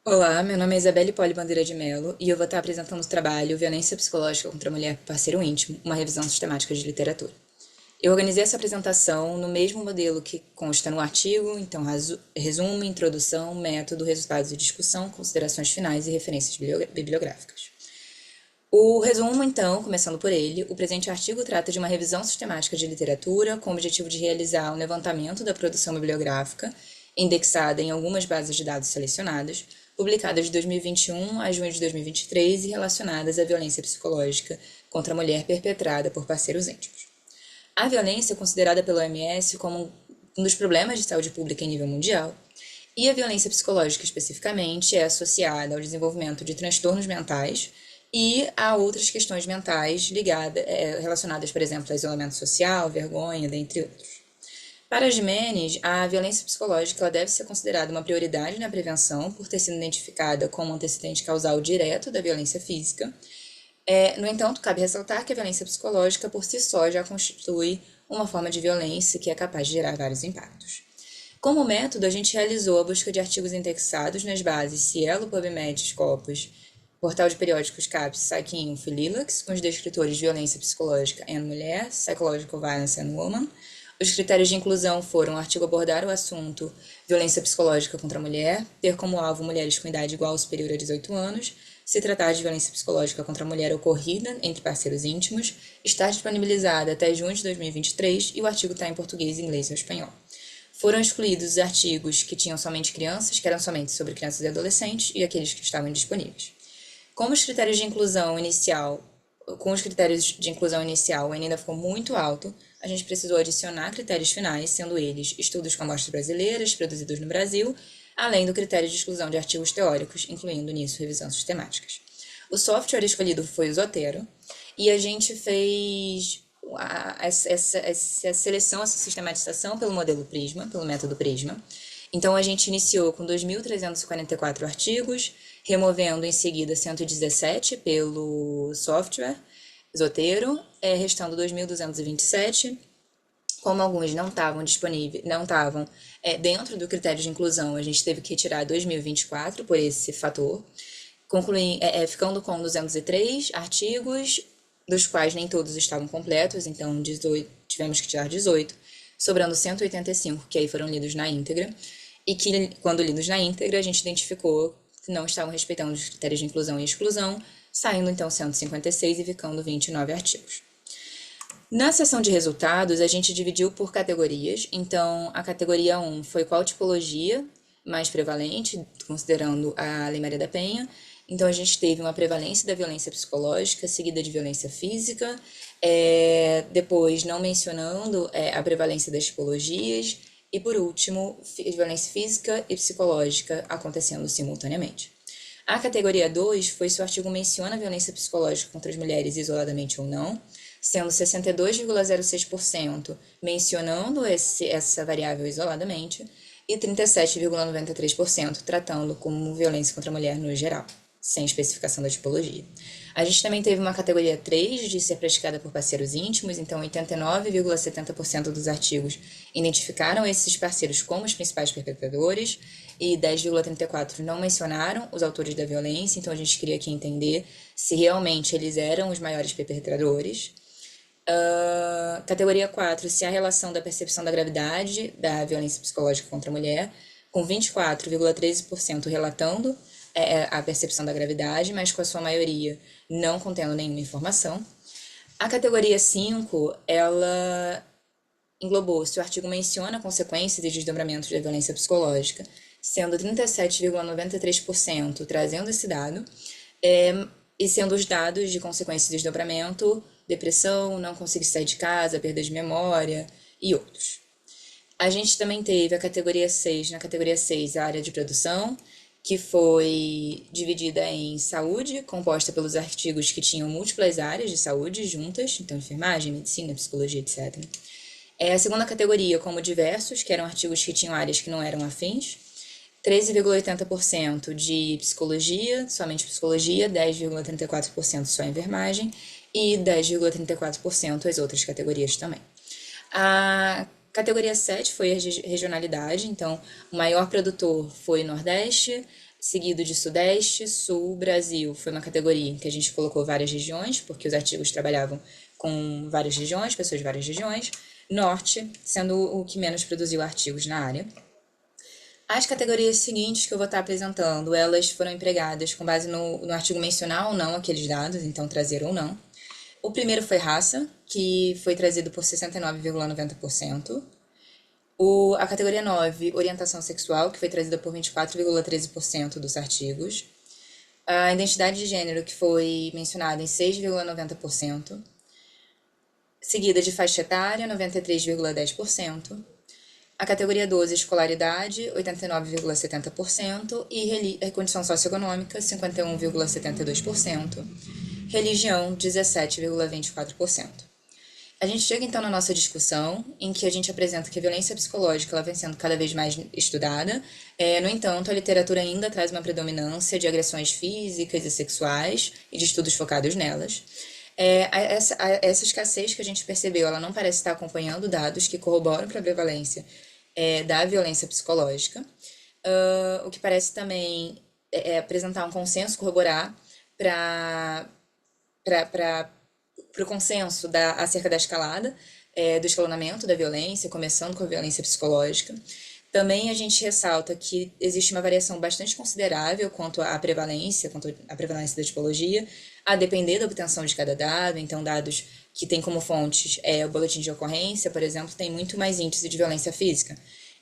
Olá, meu nome é Isabelle Poli Bandeira de Mello e eu vou estar apresentando o trabalho Violência Psicológica contra a Mulher por Parceiro Íntimo, uma revisão sistemática de literatura. Eu organizei essa apresentação no mesmo modelo que consta no artigo, então resumo, introdução, método, resultados e discussão, considerações finais e referências bibliográficas. O resumo, então, começando por ele, o presente artigo trata de uma revisão sistemática de literatura com o objetivo de realizar um levantamento da produção bibliográfica, indexada em algumas bases de dados selecionadas, publicadas de 2021 a junho de 2023 e relacionadas à violência psicológica contra a mulher perpetrada por parceiros íntimos. A violência é considerada pela OMS como um dos problemas de saúde pública em nível mundial, e a violência psicológica especificamente é associada ao desenvolvimento de transtornos mentais e a outras questões mentais relacionadas, por exemplo, a isolamento social, vergonha, dentre outros. Para Jimenez, a violência psicológica ela deve ser considerada uma prioridade na prevenção por ter sido identificada como um antecedente causal direto da violência física. No entanto, cabe ressaltar que a violência psicológica por si só já constitui uma forma de violência que é capaz de gerar vários impactos. Como método, a gente realizou a busca de artigos indexados nas bases Cielo, PubMed, Scopus, Portal de Periódicos CAPES, Psych-Info e Lilacs, com os descritores de violência psicológica em mulher, Psychological Violence and Woman. Os critérios de inclusão foram o artigo abordar o assunto violência psicológica contra a mulher, ter como alvo mulheres com idade igual ou superior a 18 anos, se tratar de violência psicológica contra a mulher ocorrida entre parceiros íntimos, estar disponibilizada até junho de 2023 e o artigo está em português, inglês ou espanhol. Foram excluídos os artigos que tinham somente crianças, que eram somente sobre crianças e adolescentes, e aqueles que estavam indisponíveis. Como os critérios de inclusão inicial, com os critérios de inclusão inicial ainda ficou muito alto, a gente precisou adicionar critérios finais, sendo eles estudos com amostras brasileiras produzidos no Brasil, além do critério de exclusão de artigos teóricos, incluindo nisso revisões sistemáticas. O software escolhido foi o Zotero, e a gente fez essa seleção, essa sistematização pelo modelo Prisma, pelo método Prisma. Então, a gente iniciou com 2.344 artigos, removendo em seguida 117 pelo software Zotero, restando 2.227. Como alguns não estavam disponíveis, não estavam dentro do critério de inclusão, a gente teve que retirar 2024 por esse fator, ficando com 203 artigos, dos quais nem todos estavam completos, então 18, tivemos que tirar 18, sobrando 185, que aí foram lidos na íntegra, e que, quando lidos na íntegra, a gente identificou que não estavam respeitando os critérios de inclusão e exclusão, saindo então 156 e ficando 29 artigos. Na seção de resultados, a gente dividiu por categorias. Então, a categoria 1 foi qual tipologia mais prevalente, considerando a Lei Maria da Penha. Então, a gente teve uma prevalência da violência psicológica, seguida de violência física, depois não mencionando a prevalência das tipologias, e por último, violência física e psicológica acontecendo simultaneamente. A categoria 2 foi se o artigo menciona a violência psicológica contra as mulheres isoladamente ou não, sendo 62,06% mencionando essa variável isoladamente e 37,93% tratando como violência contra a mulher no geral, sem especificação da tipologia. A gente também teve uma categoria 3 de ser praticada por parceiros íntimos, então 89,70% dos artigos identificaram esses parceiros como os principais perpetradores e 10,34% não mencionaram os autores da violência, então a gente queria aqui entender se realmente eles eram os maiores perpetradores. Categoria 4, se a relação da percepção da gravidade da violência psicológica contra a mulher, com 24,13% relatando a percepção da gravidade, mas com a sua maioria não contendo nenhuma informação. A categoria 5, ela englobou se o artigo menciona consequências e desdobramentos da violência psicológica, sendo 37,93% trazendo esse dado, e sendo os dados de consequências de desdobramento, depressão, não conseguir sair de casa, perda de memória e outros. A gente também teve a categoria 6, na categoria 6, a área de produção, que foi dividida em saúde, composta pelos artigos que tinham múltiplas áreas de saúde juntas, então enfermagem, medicina, psicologia, etc. A segunda categoria, como diversos, que eram artigos que tinham áreas que não eram afins, 13,80% de psicologia, somente psicologia, 10,34% só enfermagem e 10,34% as outras categorias também. A categoria 7 foi a regionalidade, então o maior produtor foi o Nordeste, seguido de Sudeste, Sul, Brasil. Foi uma categoria em que a gente colocou várias regiões, porque os artigos trabalhavam com várias regiões, pessoas de várias regiões. Norte, sendo o que menos produziu artigos na área. As categorias seguintes que eu vou estar apresentando, elas foram empregadas com base no artigo mencionar ou não aqueles dados, então trazer ou não. O primeiro foi raça, que foi trazido por 69,90%. A categoria 9, orientação sexual, que foi trazida por 24,13% dos artigos. A identidade de gênero, que foi mencionada em 6,90%. Seguida de faixa etária, 93,10%. A categoria 12, escolaridade, 89,70%. E condição socioeconômica, 51,72%. Religião, 17,24%. A gente chega então na nossa discussão, em que a gente apresenta que a violência psicológica ela vem sendo cada vez mais estudada. No entanto, a literatura ainda traz uma predominância de agressões físicas e sexuais e de estudos focados nelas. Essa escassez que a gente percebeu, ela não parece estar acompanhando dados que corroboram para a prevalência da violência psicológica, o que parece também apresentar um consenso, corroborar para o consenso acerca da escalada, do escalonamento da violência, começando com a violência psicológica. Também a gente ressalta que existe uma variação bastante considerável quanto à prevalência da tipologia, a depender da obtenção de cada dado. Então, dados que têm como fontes o boletim de ocorrência, por exemplo, tem muito mais índice de violência física.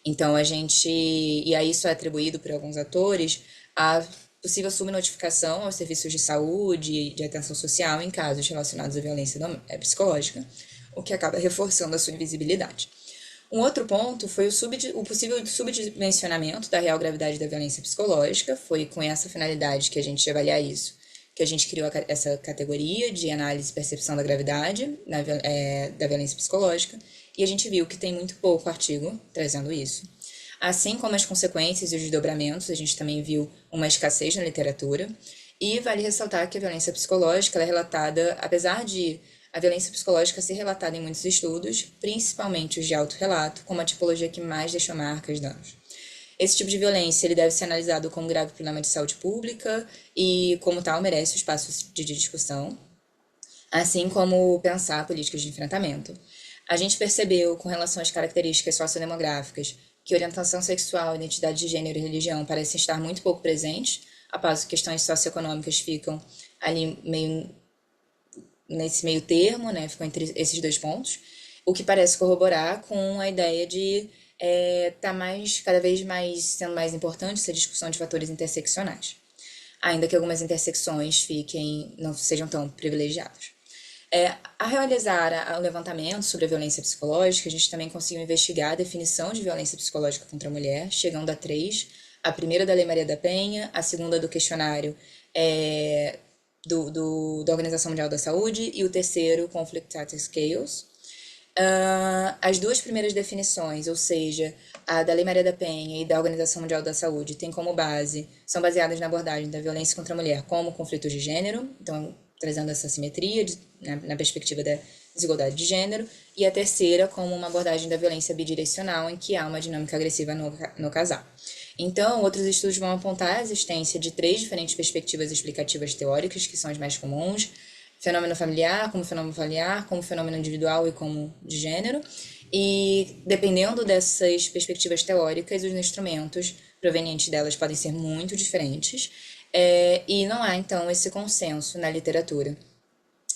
Então, e aí isso é atribuído por alguns atores a possível subnotificação aos serviços de saúde e de atenção social em casos relacionados à violência psicológica, o que acaba reforçando a sua invisibilidade. Um outro ponto foi o possível subdimensionamento da real gravidade da violência psicológica. Foi com essa finalidade que a gente ia avaliar isso, que a gente criou essa categoria de análise e percepção da gravidade da violência psicológica, e a gente viu que tem muito pouco artigo trazendo isso. Assim como as consequências e os desdobramentos, a gente também viu uma escassez na literatura. E vale ressaltar que a violência psicológica ela é relatada, apesar de a violência psicológica ser relatada em muitos estudos, principalmente os de autorrelato, como a tipologia que mais deixou marcas e danos. Esse tipo de violência ele deve ser analisado como um grave problema de saúde pública e, como tal, merece o espaço de discussão, assim como pensar políticas de enfrentamento. A gente percebeu, com relação às características sociodemográficas, que orientação sexual, identidade de gênero e religião parecem estar muito pouco presentes, a passo que questões socioeconômicas ficam ali nesse meio termo, né? Ficam entre esses dois pontos, o que parece corroborar com a ideia de tá cada vez mais sendo mais importante essa discussão de fatores interseccionais, ainda que algumas intersecções não sejam tão privilegiadas. A realizar o levantamento sobre a violência psicológica, a gente também conseguiu investigar a definição de violência psicológica contra a mulher, chegando a 3, a primeira da Lei Maria da Penha, a segunda do questionário da Organização Mundial da Saúde e o terceiro, Conflict Status Scales. As duas primeiras definições, ou seja, a da Lei Maria da Penha e da Organização Mundial da Saúde, são baseadas na abordagem da violência contra a mulher como conflito de gênero, então trazendo essa simetria na perspectiva da desigualdade de gênero, e a terceira como uma abordagem da violência bidirecional, em que há uma dinâmica agressiva no casal. Então, outros estudos vão apontar a existência de 3 diferentes perspectivas explicativas teóricas, que são as mais comuns: fenômeno familiar, como fenômeno individual e como de gênero. E, dependendo dessas perspectivas teóricas, os instrumentos provenientes delas podem ser muito diferentes. E não há, então, esse consenso na literatura,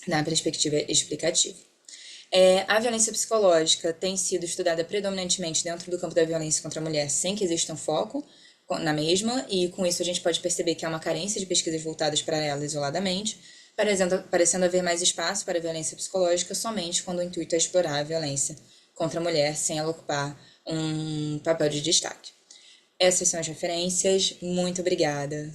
na perspectiva explicativa. A violência psicológica tem sido estudada predominantemente dentro do campo da violência contra a mulher, sem que exista um foco na mesma, e com isso a gente pode perceber que há uma carência de pesquisas voltadas para ela isoladamente, parecendo haver mais espaço para a violência psicológica somente quando o intuito é explorar a violência contra a mulher sem ela ocupar um papel de destaque. Essas são as referências. Muito obrigada.